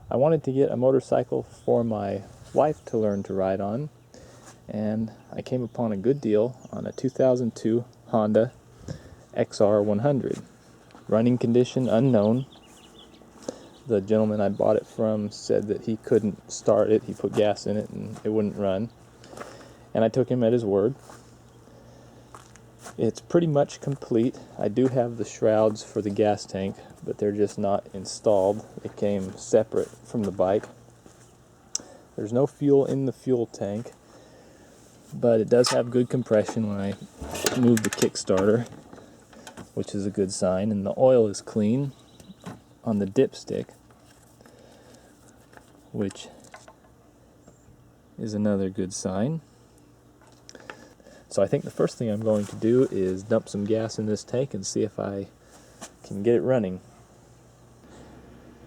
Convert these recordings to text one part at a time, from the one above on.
I wanted to get a motorcycle for my wife to learn to ride on, and I came upon a good deal on a 2002 Honda XR100. Running condition unknown. The gentleman I bought it from said that he couldn't start it. He put gas in it and it wouldn't run. And I took him at his word. It's pretty much complete. I do have the shrouds for the gas tank, but they're just not installed. They came separate from the bike. There's no fuel in the fuel tank, but it does have good compression when I move the Kickstarter, which is a good sign. And the oil is clean on the dipstick, which is another good sign. So I think the first thing I'm going to do is dump some gas in this tank and see if I can get it running.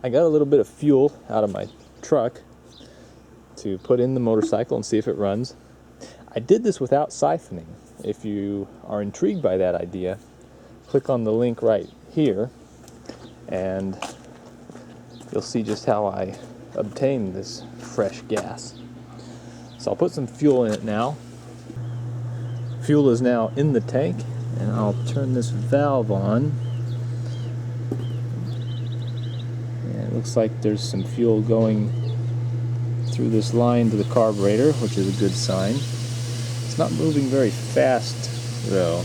I got a little bit of fuel out of my truck to put in the motorcycle and see if it runs. I did this without siphoning. If you are intrigued by that idea, click on the link right here and you'll see just how I obtained this fresh gas. So I'll put some fuel in it now. Fuel is now in the tank, and I'll turn this valve on. And it looks like there's some fuel going through this line to the carburetor, which is a good sign. It's not moving very fast though,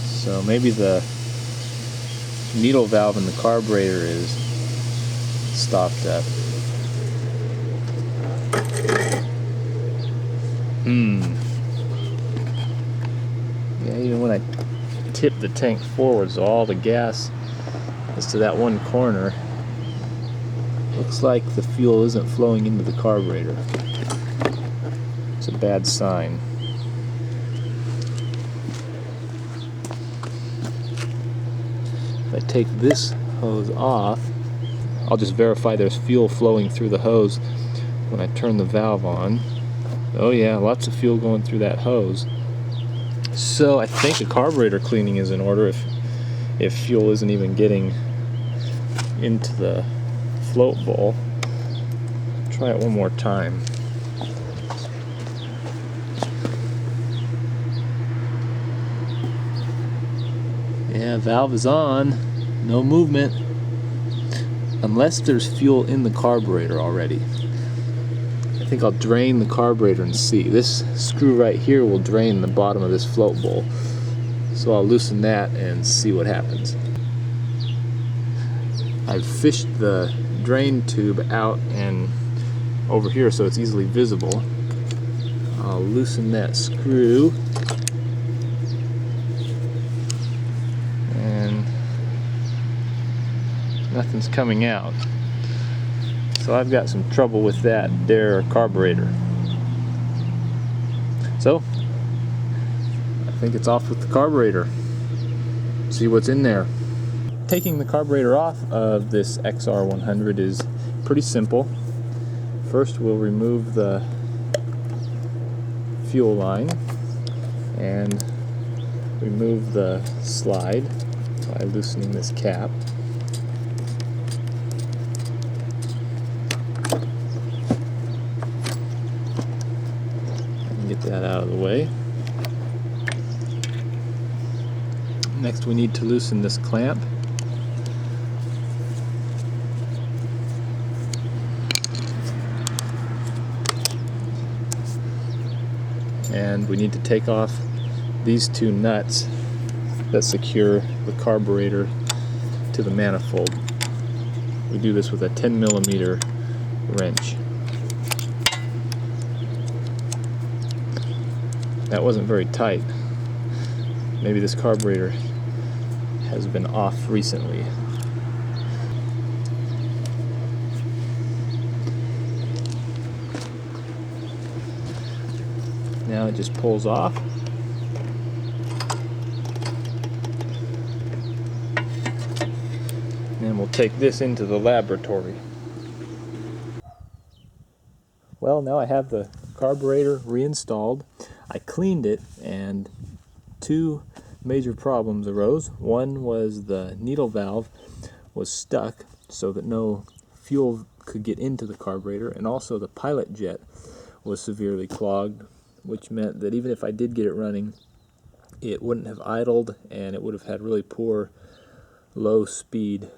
so maybe the needle valve in the carburetor is stopped up. Yeah, even when I tip the tank forward, so all the gas is to that one corner, looks like the fuel isn't flowing into the carburetor. It's a bad sign. If I take this hose off, I'll just verify there's fuel flowing through the hose when I turn the valve on. Oh yeah, lots of fuel going through that hose. So I think the carburetor cleaning is in order if fuel isn't even getting into the float bowl. Try it one more time. Yeah, valve is on. No movement. Unless there's fuel in the carburetor already. I think I'll drain the carburetor and see. This screw right here will drain the bottom of this float bowl. So I'll loosen that and see what happens. I've fished the drain tube out and over here so it's easily visible. I'll loosen that screw. And nothing's coming out. So I've got some trouble with that there carburetor. So I think it's off with the carburetor. See what's in there. Taking the carburetor off of this XR100 is pretty simple. First we'll remove the fuel line and remove the slide by loosening this cap. Get that out of the way. Next we need to loosen this clamp. And we need to take off these two nuts that secure the carburetor to the manifold. We do this with a 10mm wrench. That wasn't very tight. Maybe this carburetor has been off recently. Now it just pulls off. And we'll take this into the laboratory. Well, now I have the carburetor reinstalled. I cleaned it and two major problems arose. One was the needle valve was stuck so that no fuel could get into the carburetor, and also the pilot jet was severely clogged, which meant that even if I did get it running, it wouldn't have idled, and it would have had really poor low speed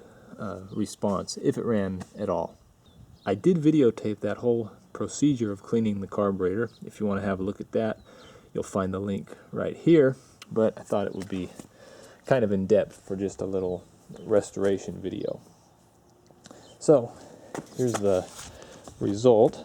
response if it ran at all. I did videotape that whole procedure of cleaning the carburetor. If you want to have a look at that, you'll find the link right here, but I thought it would be kind of in depth for just a little restoration video. So here's the result.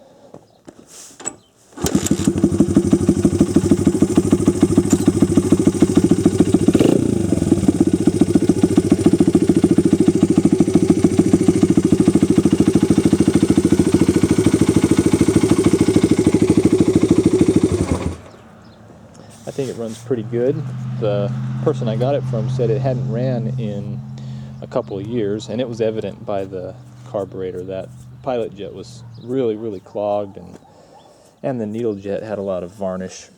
I think it runs pretty good. The person I got it from said it hadn't ran in a couple of years, and it was evident by the carburetor that pilot jet was really clogged, and the needle jet had a lot of varnish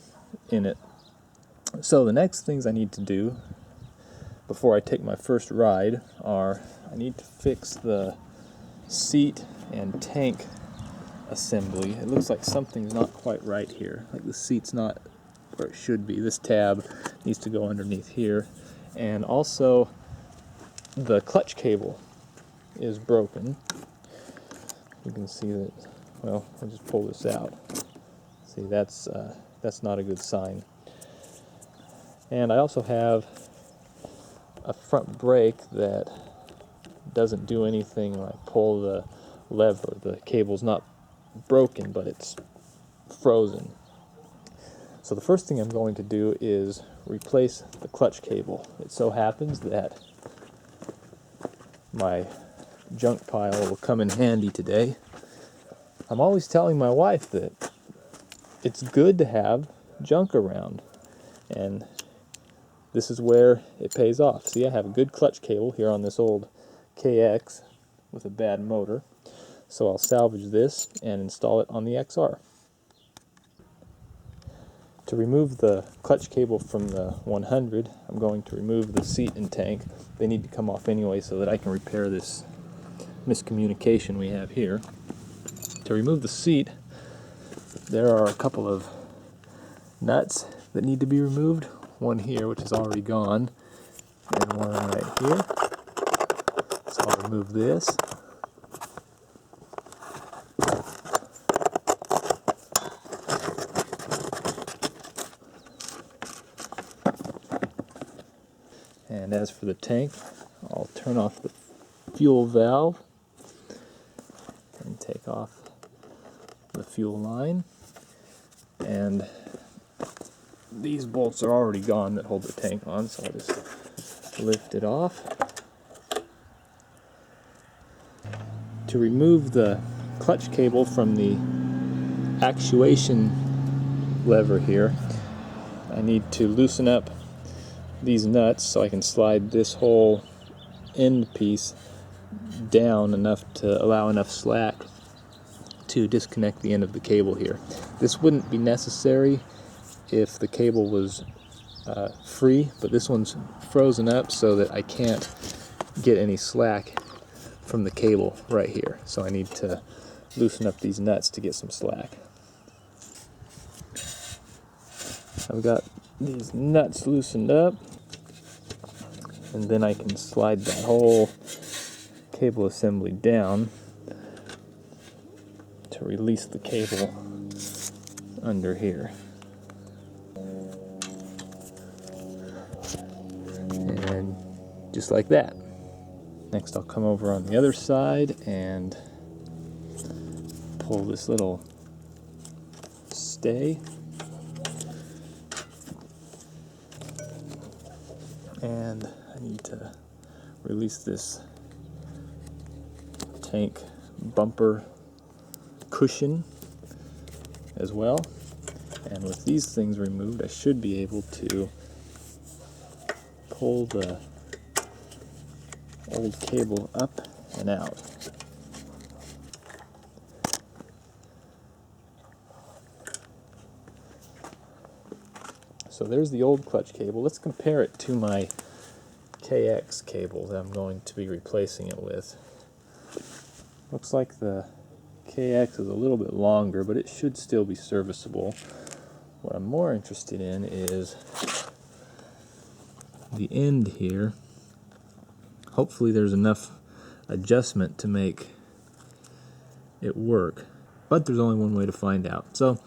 in it. So the next things I need to do before I take my first ride are I need to fix the seat and tank assembly. It looks like something's not quite right here, like the seat's not where it should be. This tab needs to go underneath here, and also the clutch cable is broken. You can see that. Well, I'll just pull this out. See, that's not a good sign. And I also have a front brake that doesn't do anything when I pull the lever. The cable's not broken, but it's frozen. So the first thing I'm going to do is replace the clutch cable. It so happens that my junk pile will come in handy today. I'm always telling my wife that it's good to have junk around, and this is where it pays off. See, I have a good clutch cable here on this old KX with a bad motor, so I'll salvage this and install it on the XR. To remove the clutch cable from the 100, I'm going to remove the seat and tank. They need to come off anyway so that I can repair this miscommunication we have here. To remove the seat, there are a couple of nuts that need to be removed. One here, which is already gone, and one right here. So I'll remove this. And as for the tank, I'll turn off the fuel valve and take off the fuel line. And these bolts are already gone that hold the tank on, so I'll just lift it off. To remove the clutch cable from the actuation lever here, I need to loosen up these nuts so I can slide this whole end piece down enough to allow enough slack to disconnect the end of the cable here. This wouldn't be necessary if the cable was free, but this one's frozen up so that I can't get any slack from the cable right here. So I need to loosen up these nuts to get some slack. I've got these nuts loosened up, and then I can slide that whole cable assembly down to release the cable under here. And just like that. Next I'll come over on the other side and pull this little stay. And I need to release this tank bumper cushion as well. And with these things removed, I should be able to pull the old cable up and out. So there's the old clutch cable. Let's compare it to my KX cable that I'm going to be replacing it with. Looks like the KX is a little bit longer, but it should still be serviceable. What I'm more interested in is the end here. Hopefully there's enough adjustment to make it work, but there's only one way to find out. So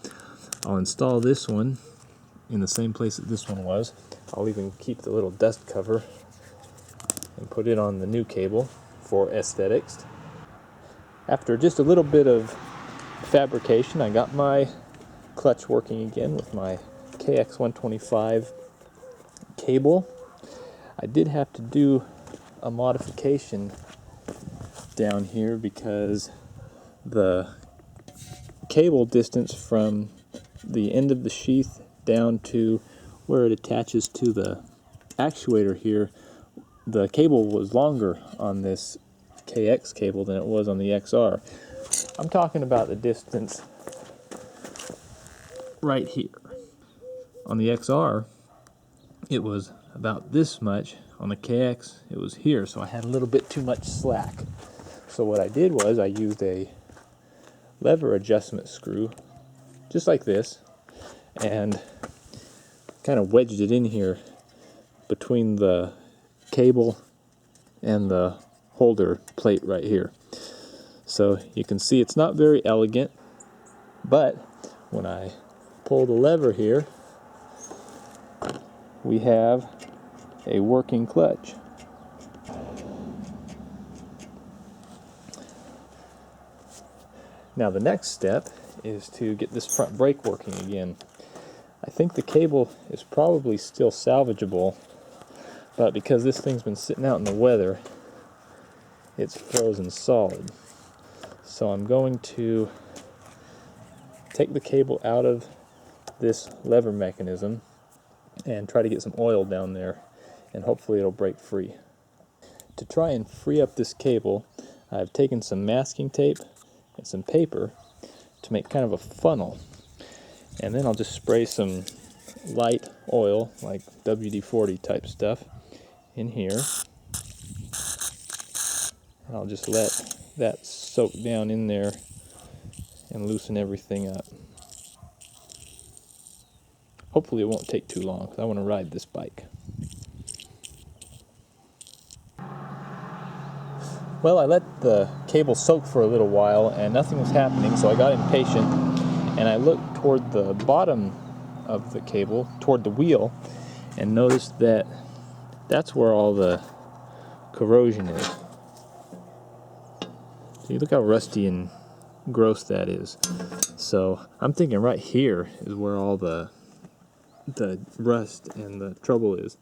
I'll install this one in the same place that this one was. I'll even keep the little dust cover and put it on the new cable for aesthetics. After just a little bit of fabrication, I got my clutch working again with my KX125 cable. I did have to do a modification down here because the cable distance from the end of the sheath down to where it attaches to the actuator here, the cable was longer on this KX cable than it was on the XR. I'm talking about the distance right here. On the XR, it was about this much. On the KX, it was here, so I had a little bit too much slack. So what I did was I used a lever adjustment screw, just like this, and kind of wedged it in here between the cable and the holder plate right here. So you can see it's not very elegant, but when I pull the lever here, we have a working clutch. Now the next step is to get this front brake working again. I think the cable is probably still salvageable, but because this thing's been sitting out in the weather, it's frozen solid. So I'm going to take the cable out of this lever mechanism and try to get some oil down there, and hopefully it'll break free. To try and free up this cable, I've taken some masking tape and some paper to make kind of a funnel, and then I'll just spray some light oil, like WD-40 type stuff, in here, and I'll just let that soak down in there and loosen everything up. Hopefully it won't take too long, because I want to ride this bike. Well, I let the cable soak for a little while and nothing was happening, so I got impatient and I looked toward the bottom of the cable, toward the wheel, and noticed that that's where all the corrosion is. See, look how rusty and gross that is. So I'm thinking right here is where all the rust and the trouble is.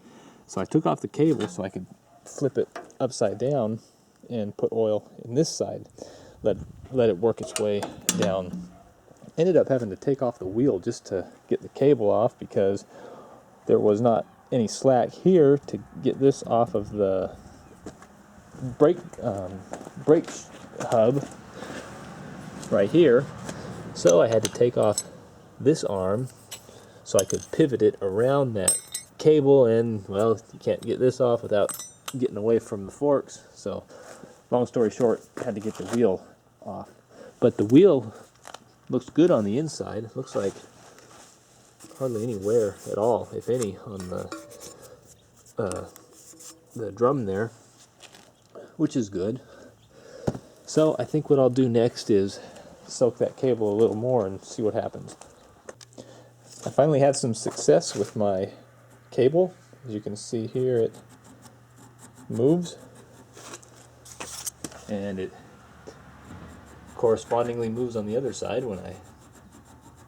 So I took off the cable so I could flip it upside down and put oil in this side, let it work its way down. Ended up having to take off the wheel just to get the cable off because there was not any slack here to get this off of the brake hub right here. So I had to take off this arm so I could pivot it around that cable, and well, you can't get this off without getting away from the forks. So long story short, I had to get the wheel off. But the wheel looks good on the inside. It looks like hardly any wear at all, if any, on the drum there, which is good. So I think what I'll do next is soak that cable a little more and see what happens. I finally had some success with my cable. As you can see here, it moves, and it correspondingly moves on the other side when I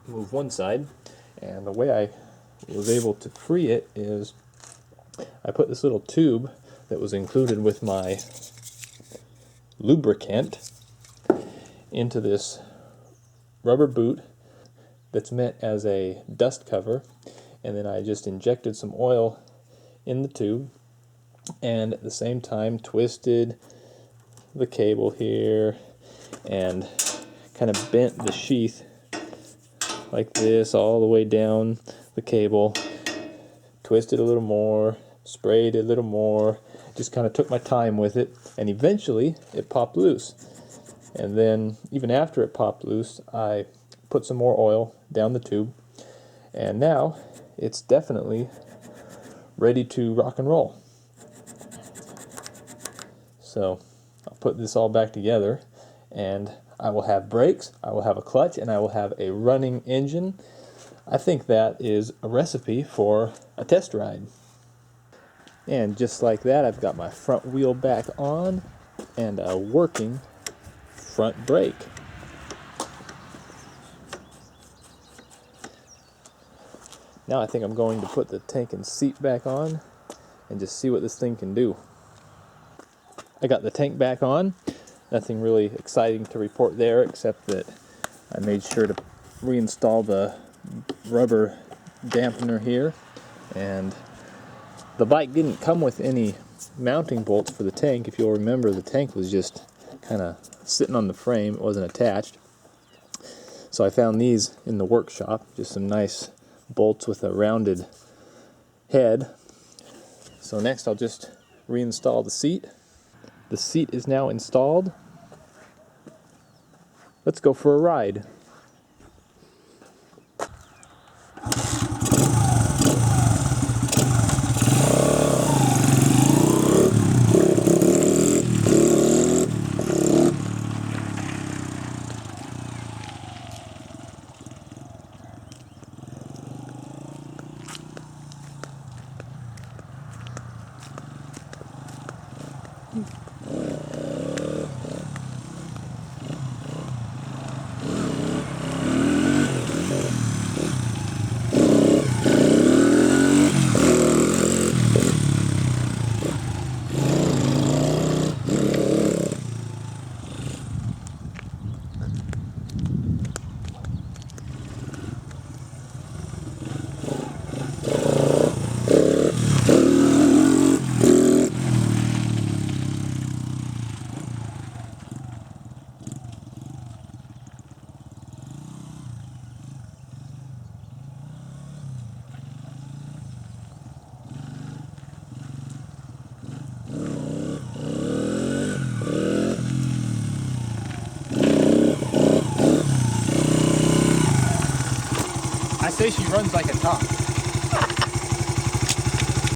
move one side. And the way I was able to free it is I put this little tube that was included with my lubricant into this rubber boot that's meant as a dust cover, and then I just injected some oil in the tube and at the same time twisted the cable here and kind of bent the sheath like this all the way down the cable, twisted a little more, sprayed a little more, just kind of took my time with it, and eventually it popped loose. And then even after it popped loose, I put some more oil down the tube, and now it's definitely ready to rock and roll. So I'll put this all back together, and I will have brakes, I will have a clutch, and I will have a running engine. I think that is a recipe for a test ride. And just like that, I've got my front wheel back on and a working front brake. Now I think I'm going to put the tank and seat back on and just see what this thing can do. I got the tank back on. Nothing really exciting to report there, except that I made sure to reinstall the rubber dampener here. And the bike didn't come with any mounting bolts for the tank. If you'll remember, the tank was just kind of sitting on the frame. It wasn't attached. So I found these in the workshop, just some nice bolts with a rounded head. So next I'll just reinstall the seat. The seat is now installed. Let's go for a ride. I say she runs like a top.